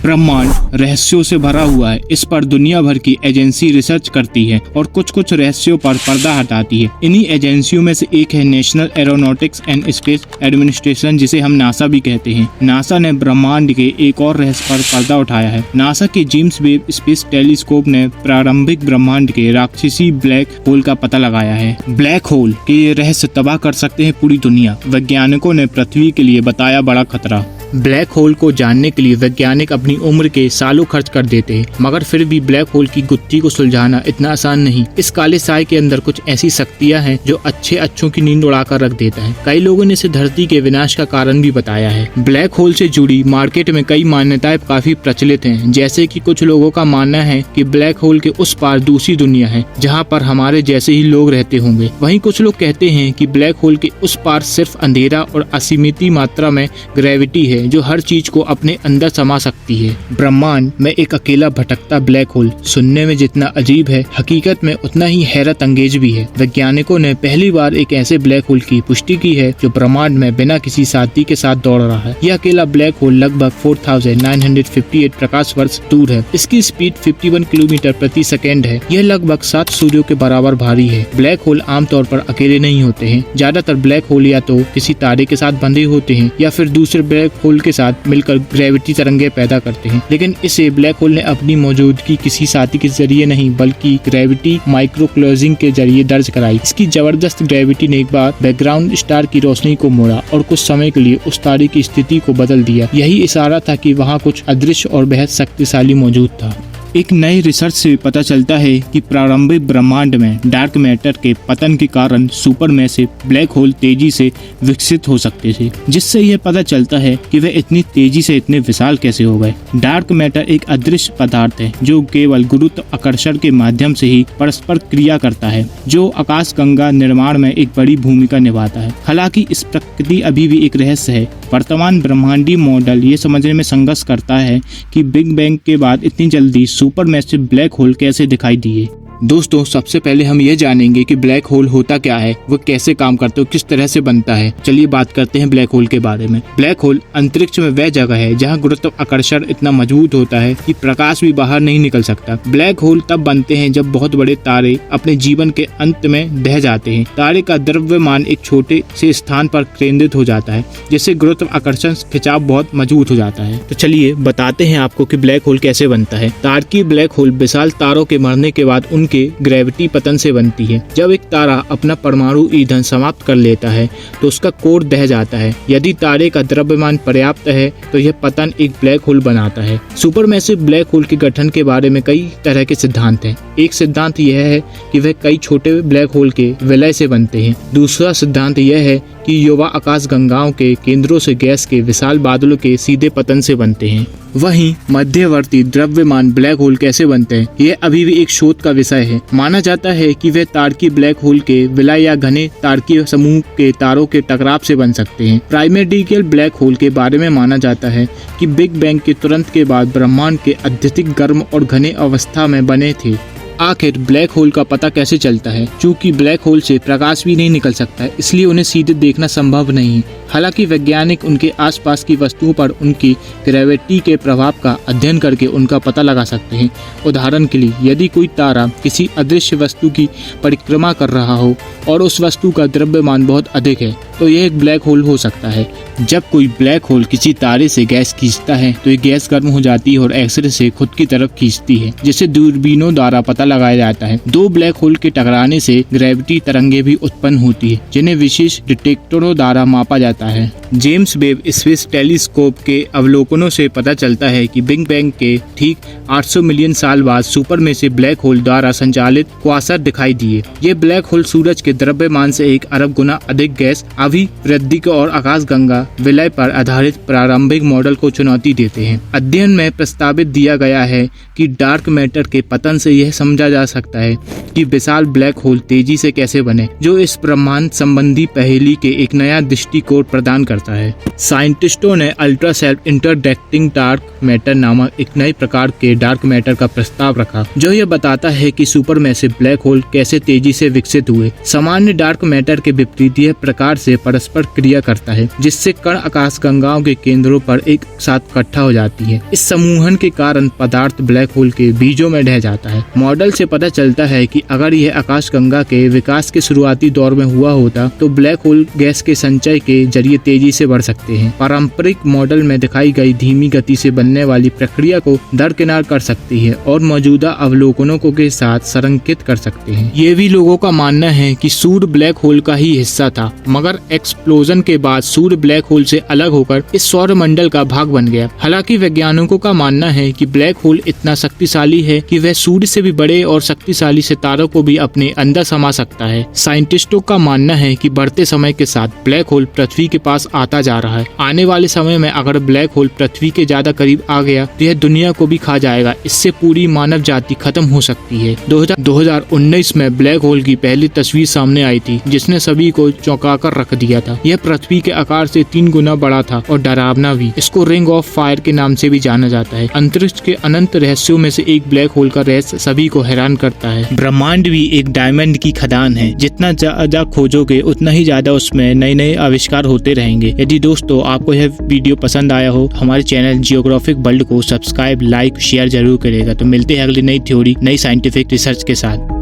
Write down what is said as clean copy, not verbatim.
ब्रह्मांड रहस्यों से भरा हुआ है। इस पर दुनिया भर की एजेंसी रिसर्च करती है और कुछ रहस्यों पर पर्दा हटाती है। इन्हीं एजेंसियों में से एक है national aeronautics and space administration, जिसे हम नासा भी कहते हैं। नासा ने ब्रह्मांड के एक और रहस्य पर पर्दा उठाया है। नासा के जेम्स वेब स्पेस टेलीस्कोप ने प्रारंभिक ब्रह्मांड के राक्षसी ब्लैक होल का पता लगाया है। ब्लैक होल के ये रहस्य तबाह कर सकते हैं पूरी दुनिया। वैज्ञानिकों ने पृथ्वी के लिए बताया बड़ा खतरा। ब्लैक होल को जानने के लिए वैज्ञानिक अपनी उम्र के सालों खर्च कर देते हैं, मगर फिर भी ब्लैक होल की गुत्थी को सुलझाना इतना आसान नहीं। इस काले साए के अंदर कुछ ऐसी शक्तियां हैं जो अच्छों की नींद उड़ाकर रख देता है। कई लोगों ने इसे धरती के विनाश का कारण भी बताया है। ब्लैक होल से जुड़ी मार्केट में कई मान्यताएं काफी प्रचलित हैं, जैसे कि कुछ लोगों का मानना है कि ब्लैक होल के उस पार दूसरी दुनिया है जहाँ पर हमारे जैसे ही लोग रहते होंगे। वहीं कुछ लोग कहते हैं कि ब्लैक होल के उस पार सिर्फ अंधेरा और असीमित मात्रा में ग्रेविटी है जो हर चीज को अपने अंदर समा सकती है। ब्रह्मांड में एक अकेला भटकता ब्लैक होल सुनने में जितना अजीब है, हकीकत में उतना ही हैरत अंगेज भी है। वैज्ञानिकों ने पहली बार एक ऐसे ब्लैक होल की पुष्टि की है जो ब्रह्मांड में बिना किसी साथी के साथ दौड़ रहा है। यह अकेला ब्लैक होल लगभग 4958 प्रकाश वर्ष दूर है। इसकी स्पीड 51 किलोमीटर प्रति सेकेंड है। यह लगभग 7 सूर्यों के बराबर भारी है। ब्लैक होल आमतौर पर अकेले नहीं होते हैं। ज्यादातर ब्लैक होल या तो किसी तारे के साथ बंधे होते हैं या फिर दूसरे ब्लैक होल के साथ मिलकर ग्रेविटी तरंगे पैदा करते हैं। लेकिन इसे ब्लैक होल ने अपनी मौजूदगी किसी साथी के जरिए नहीं बल्कि ग्रेविटी माइक्रोक्लोजिंग के जरिए दर्ज कराई। इसकी जबरदस्त ग्रेविटी ने एक बार बैकग्राउंड स्टार की रोशनी को मोड़ा और कुछ समय के लिए उस तारे की स्थिति को बदल दिया। यही इशारा था कि वहाँ कुछ अदृश्य और बेहद शक्तिशाली मौजूद था। एक नए रिसर्च से पता चलता है कि प्रारंभिक ब्रह्मांड में डार्क मैटर के पतन के कारण सुपरमैसिव ब्लैक होल तेजी से विकसित हो सकते थे, जिससे यह पता चलता है कि वे इतनी तेजी से इतने विशाल कैसे हो गए। डार्क मैटर एक अदृश्य पदार्थ है जो केवल गुरुत्वाकर्षण के माध्यम से ही परस्पर क्रिया करता है, जो आकाशगंगा निर्माण में एक बड़ी भूमिका निभाता है। हालांकि इस प्रकृति अभी भी एक रहस्य है। वर्तमान ब्रह्मांडीय मॉडल ये समझने में संघर्ष करता है कि बिग बैंग के बाद इतनी जल्दी सुपरमैसिव ब्लैक होल कैसे दिखाई दिए। दोस्तों, सबसे पहले हम ये जानेंगे कि ब्लैक होल होता क्या है, वो कैसे काम करते हो, किस तरह से बनता है। चलिए बात करते हैं ब्लैक होल के बारे में। ब्लैक होल अंतरिक्ष में वह जगह है जहाँ गुरुत्वाकर्षण इतना मजबूत होता है कि प्रकाश भी बाहर नहीं निकल सकता। ब्लैक होल तब बनते हैं जब बहुत बड़े तारे अपने जीवन के अंत में ढह जाते हैं। तारे का द्रव्यमान एक छोटे से स्थान पर केंद्रित हो जाता है, जिससे गुरुत्वाकर्षण खिंचाव बहुत मजबूत हो जाता है। तो चलिए बताते हैं आपको कि ब्लैक होल कैसे बनता है। तारकीय ब्लैक होल विशाल तारों के मरने के बाद उनके ग्रेविटी पतन से बनती है। जब एक तारा अपना परमाणु ईंधन समाप्त कर लेता है तो उसका कोर दह जाता है। यदि तारे का द्रव्यमान पर्याप्त है तो यह पतन एक ब्लैक होल बनाता है। सुपरमैसिव ब्लैक होल के गठन के बारे में कई तरह के सिद्धांत हैं। एक सिद्धांत यह है कि वह कई छोटे ब्लैक होल के विलय से बनते हैं। दूसरा सिद्धांत यह है कि युवा आकाश गंगाओं के केंद्रों से गैस के विशाल बादलों के सीधे पतन से बनते हैं। वहीं मध्यवर्ती द्रव्यमान ब्लैक होल कैसे बनते हैं, यह अभी भी एक शोध का विषय है। माना जाता है कि वे तारकीय ब्लैक होल के विलय या घने तारकीय समूह के तारों के टकराव से बन सकते हैं। प्राइमर्डियल ब्लैक होल के बारे में माना जाता है कि बिग बैंग के तुरंत के बाद ब्रह्मांड के अत्यधिक गर्म और घने अवस्था में बने थे। आखिर ब्लैक होल का पता कैसे चलता है? चूंकि ब्लैक होल से प्रकाश भी नहीं निकल सकता है, इसलिए उन्हें सीधे देखना संभव नहीं। हालांकि वैज्ञानिक उनके आसपास की वस्तुओं पर उनकी ग्रेविटी के प्रभाव का अध्ययन करके उनका पता लगा सकते हैं। उदाहरण के लिए, यदि कोई तारा किसी अदृश्य वस्तु की परिक्रमा कर रहा हो और उस वस्तु का द्रव्यमान बहुत अधिक है तो यह एक ब्लैक होल हो सकता है। जब कोई ब्लैक होल किसी तारे से गैस खींचता है तो ये गैस गर्म हो जाती है और एक्सरे से खुद की तरफ खींचती है, जिसे दूरबीनों द्वारा पता लगाया जाता है। दो ब्लैक होल के टकराने से ग्रेविटी तरंगे भी उत्पन्न होती है, जिन्हें विशेष डिटेक्टरों द्वारा मापा जाता है। जेम्स वेब स्पेस टेलीस्कोप के अवलोकनों से पता चलता है कि बिग बैंग के ठीक 800 मिलियन साल बाद सुपरमैसिव ब्लैक होल द्वारा संचालित क्वासर दिखाई दिए। ये ब्लैक होल सूरज के द्रव्यमान से 1 अरब गुना अधिक गैस अभिवृद्धि और आकाशगंगा विलय पर आधारित प्रारंभिक मॉडल को चुनौती देते हैं। अध्ययन में प्रस्तावित दिया गया है कि डार्क मैटर के पतन से यह समझा जा सकता है कि विशाल ब्लैक होल तेजी से कैसे बने, जो इस ब्रह्मांड संबंधी पहेली के एक नया दृष्टिकोण प्रदान करता है। करता है। साइंटिस्टों ने अल्ट्रा सेल्फ इंटरडेक्टिंग डार्क मैटर नामक एक नए प्रकार के डार्क मैटर का प्रस्ताव रखा, जो यह बताता है कि सुपरमैसिव ब्लैक होल कैसे तेजी से विकसित हुए। सामान्य डार्क मैटर के विपरीत यह प्रकार से परस्पर क्रिया करता है, जिससे कण आकाशगंगाओं के केंद्रों पर एक साथ इकट्ठा हो जाती है। इस समूहन के कारण पदार्थ ब्लैक होल के बीजों में ढह जाता है। मॉडल से पता चलता है कि अगर यह आकाशगंगा के विकास के शुरुआती दौर में हुआ होता तो ब्लैक होल गैस के संचय के जरिए तेजी से बढ़ सकते हैं। पारंपरिक मॉडल में दिखाई गई धीमी गति से बनने वाली प्रक्रिया को दरकिनार कर सकती है और मौजूदा अवलोकनों को के साथ संरेखित कर सकते हैं। ये भी लोगों का मानना है कि सूर्य ब्लैक होल का ही हिस्सा था, मगर एक्सप्लोजन के बाद सूर्य ब्लैक होल से अलग होकर इस सौरमंडल का भाग बन गया। हालांकि वैज्ञानिकों का मानना है कि ब्लैक होल इतना शक्तिशाली है कि वह सूर्य से भी बड़े और शक्तिशाली सितारों को भी अपने अंदर समा सकता है। साइंटिस्टों का मानना है कि बढ़ते समय के साथ ब्लैक होल पृथ्वी के पास आता जा रहा है। आने वाले समय में अगर ब्लैक होल पृथ्वी के ज्यादा करीब आ गया तो यह दुनिया को भी खा जाएगा। इससे पूरी मानव जाति खत्म हो सकती है। 2019 में ब्लैक होल की पहली तस्वीर सामने आई थी, जिसने सभी को चौंका कर रख दिया था। यह पृथ्वी के आकार से 3 गुना बड़ा था और डरावना भी। इसको रिंग ऑफ फायर के नाम से भी जाना जाता है। अंतरिक्ष के अनंत रहस्यों में से एक ब्लैक होल का रहस्य सभी को हैरान करता है। ब्रह्मांड भी एक डायमंड की खदान है। जितना ज्यादा खोजोगे उतना ही ज्यादा उसमें नए नए आविष्कार होते रहेंगे। यदि दोस्तों आपको यह वीडियो पसंद आया हो, हमारे चैनल जियोग्राफिक वर्ल्ड को सब्सक्राइब, लाइक, शेयर जरूर करेगा। तो मिलते हैं अगली नई थ्योरी, नई साइंटिफिक रिसर्च के साथ।